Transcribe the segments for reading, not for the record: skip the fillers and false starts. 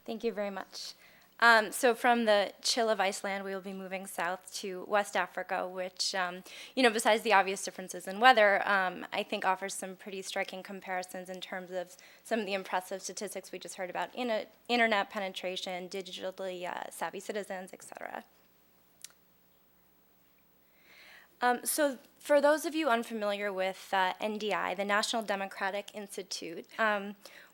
Thank you very much. So from the chill of Iceland, we will be moving south to West Africa, which, besides the obvious differences in weather, I think offers some pretty striking comparisons in terms of some of the impressive statistics we just heard about internet penetration, digitally savvy citizens, et cetera. So for those of you unfamiliar with NDI, the National Democratic Institute,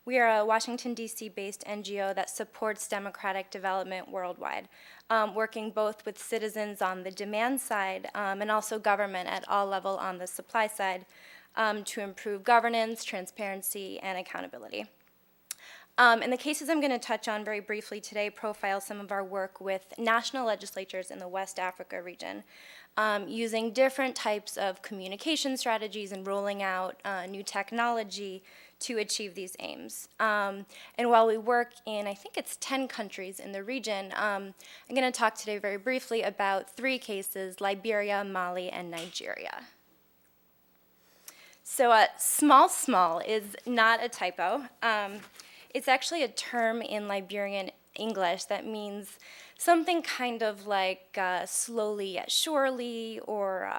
we are a Washington, D.C. based NGO that supports democratic development worldwide, working both with citizens on the demand side and also government at all level on the supply side to improve governance, transparency, and accountability. And the cases I'm going to touch on very briefly today profile some of our work with national legislatures in the West Africa region, using different types of communication strategies and rolling out new technology to achieve these aims. And while we work in, I think it's 10 countries in the region, I'm going to talk today very briefly about 3 cases: Liberia, Mali, and Nigeria. So small is not a typo. It's actually a term in Liberian English that means something kind of like slowly yet surely, or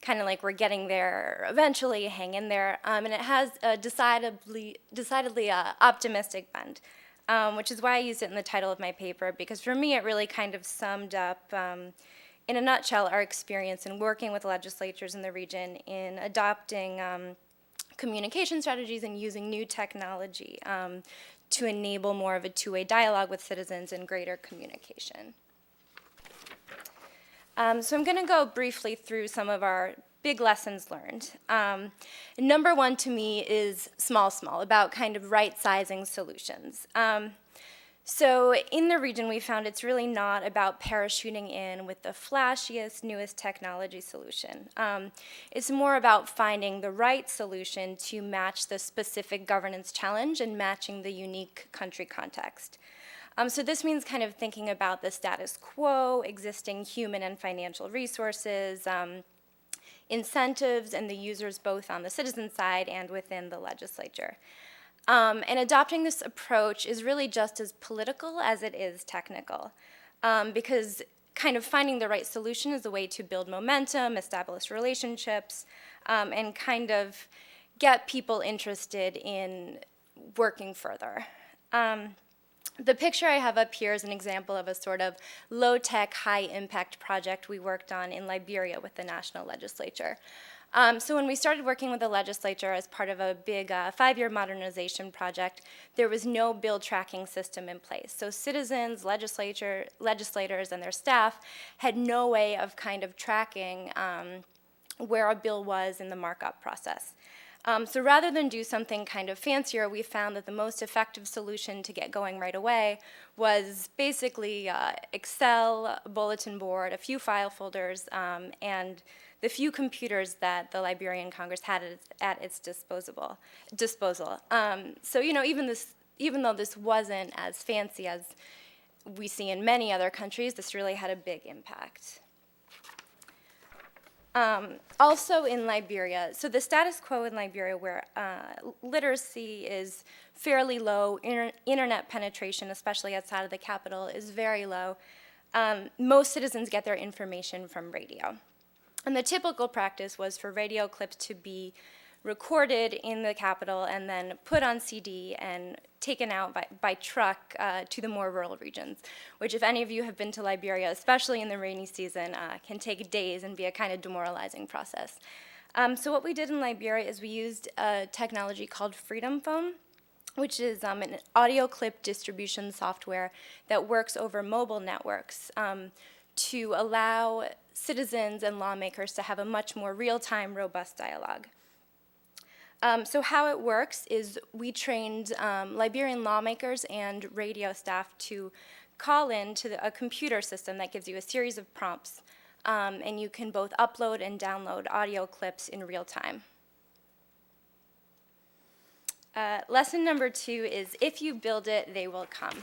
kind of like we're getting there eventually, hang in there. And it has a decidedly optimistic bend, which is why I used it in the title of my paper, because for me it really kind of summed up, in a nutshell, our experience in working with legislatures in the region in adopting communication strategies and using new technology to enable more of a two-way dialogue with citizens and greater communication. So I'm going to go briefly through some of our big lessons learned. Number 1 to me is small, about kind of right-sizing solutions. So in the region, we found it's really not about parachuting in with the flashiest, newest technology solution. It's more about finding the right solution to match the specific governance challenge and matching the unique country context. So this means kind of thinking about the status quo, existing human and financial resources, incentives, and the users both on the citizen side and within the legislature. And adopting this approach is really just as political as it is technical, because kind of finding the right solution is a way to build momentum, establish relationships, and kind of get people interested in working further. The picture I have up here is an example of a sort of low-tech, high-impact project we worked on in Liberia with the national legislature. So when we started working with the legislature as part of a big 5-year modernization project, there was no bill tracking system in place. So citizens, legislators, and their staff had no way of kind of tracking where a bill was in the markup process. So rather than do something kind of fancier, we found that the most effective solution to get going right away was basically Excel, a bulletin board, a few file folders, and the few computers that the Liberian Congress had at its disposal. So even though this wasn't as fancy as we see in many other countries, this really had a big impact. Also in Liberia, so the status quo in Liberia, where literacy is fairly low, internet penetration, especially outside of the capital, is very low. Most citizens get their information from radio. And the typical practice was for radio clips to be recorded in the capital and then put on CD and taken out by truck to the more rural regions, which if any of you have been to Liberia, especially in the rainy season, can take days and be a kind of demoralizing process. So what we did in Liberia is we used a technology called Freedom Phone, which is an audio clip distribution software that works over mobile networks to allow citizens and lawmakers to have a much more real-time, robust dialogue. So how it works is we trained Liberian lawmakers and radio staff to call in to a computer system that gives you a series of prompts, and you can both upload and download audio clips in real time. Lesson number 2 is if you build it, they will come.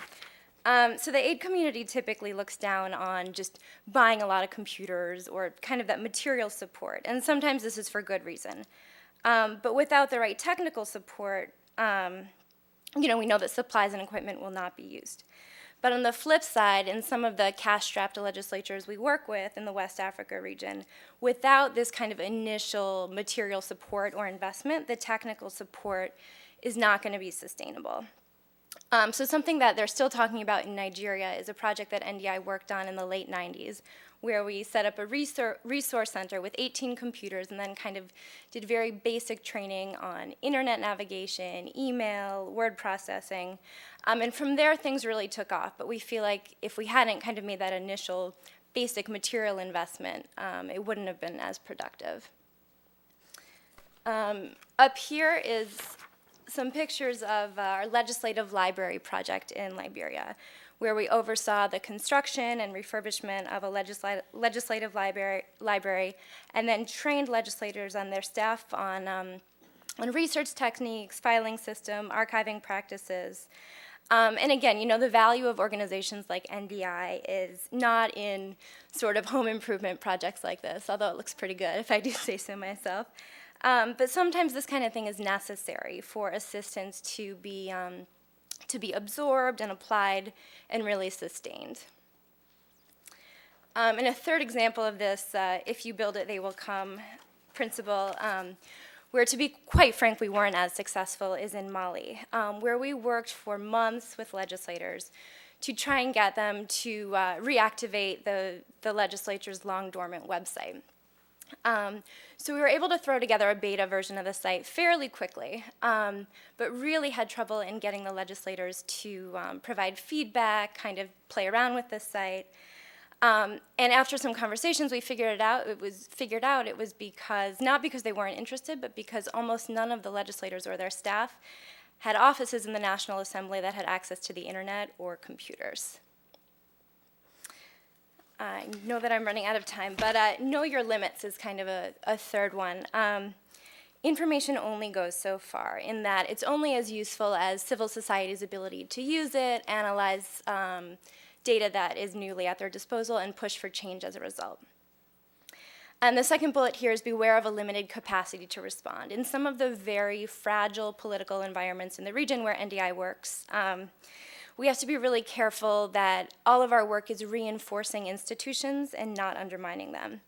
So the aid community typically looks down on just buying a lot of computers or kind of that material support, and sometimes this is for good reason. But without the right technical support, we know that supplies and equipment will not be used. But on the flip side, in some of the cash-strapped legislatures we work with in the West Africa region, without this kind of initial material support or investment, the technical support is not going to be sustainable. So something that they're still talking about in Nigeria is a project that NDI worked on in the late 90s, where we set up a resource center with 18 computers and then kind of did very basic training on internet navigation, email, word processing. And from there, things really took off. But we feel like if we hadn't kind of made that initial basic material investment, it wouldn't have been as productive. Up here is some pictures of our legislative library project in Liberia, where we oversaw the construction and refurbishment of a legislative library, and then trained legislators and their staff on research techniques, filing system, archiving practices. And again, the value of organizations like NDI is not in sort of home improvement projects like this, although it looks pretty good, if I do say so myself. But sometimes this kind of thing is necessary for assistance to be absorbed and applied and really sustained. And a third example of this, if you build it, they will come principle, where to be quite frank, we weren't as successful, is in Mali, where we worked for months with legislators to try and get them to reactivate the legislature's long dormant website. So we were able to throw together a beta version of the site fairly quickly, but really had trouble in getting the legislators to provide feedback, kind of play around with this site. And after some conversations, we figured out it was because, not because they weren't interested, but because almost none of the legislators or their staff had offices in the National Assembly that had access to the internet or computers. I know that I'm running out of time, but know your limits is kind of a third one. Information only goes so far, in that it's only as useful as civil society's ability to use it, analyze data that is newly at their disposal, and push for change as a result. And the second bullet here is beware of a limited capacity to respond. In some of the very fragile political environments in the region where NDI works, we have to be really careful that all of our work is reinforcing institutions and not undermining them.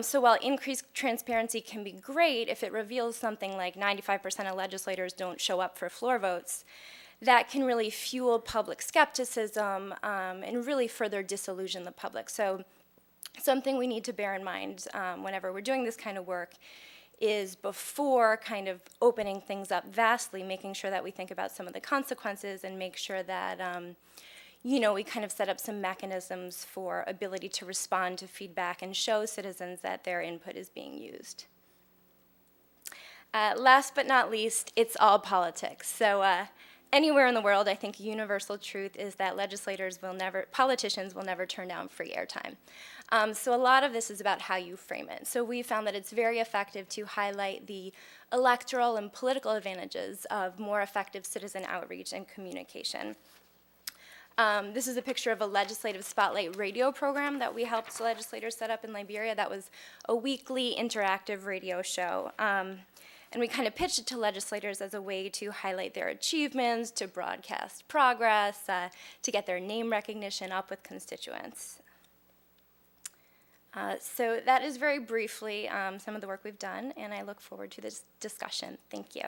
So while increased transparency can be great, if it reveals something like 95% of legislators don't show up for floor votes, that can really fuel public skepticism and really further disillusion the public. So something we need to bear in mind whenever we're doing this kind of work is, before kind of opening things up vastly, making sure that we think about some of the consequences and make sure that we kind of set up some mechanisms for ability to respond to feedback and show citizens that their input is being used. Last but not least, it's all politics. So anywhere in the world, I think universal truth is that politicians will never turn down free airtime. So a lot of this is about how you frame it. So we found that it's very effective to highlight the electoral and political advantages of more effective citizen outreach and communication. This is a picture of a legislative spotlight radio program that we helped legislators set up in Liberia. That was a weekly interactive radio show. And we kind of pitched it to legislators as a way to highlight their achievements, to broadcast progress, to get their name recognition up with constituents. So that is very briefly some of the work we've done, and I look forward to this discussion. Thank you.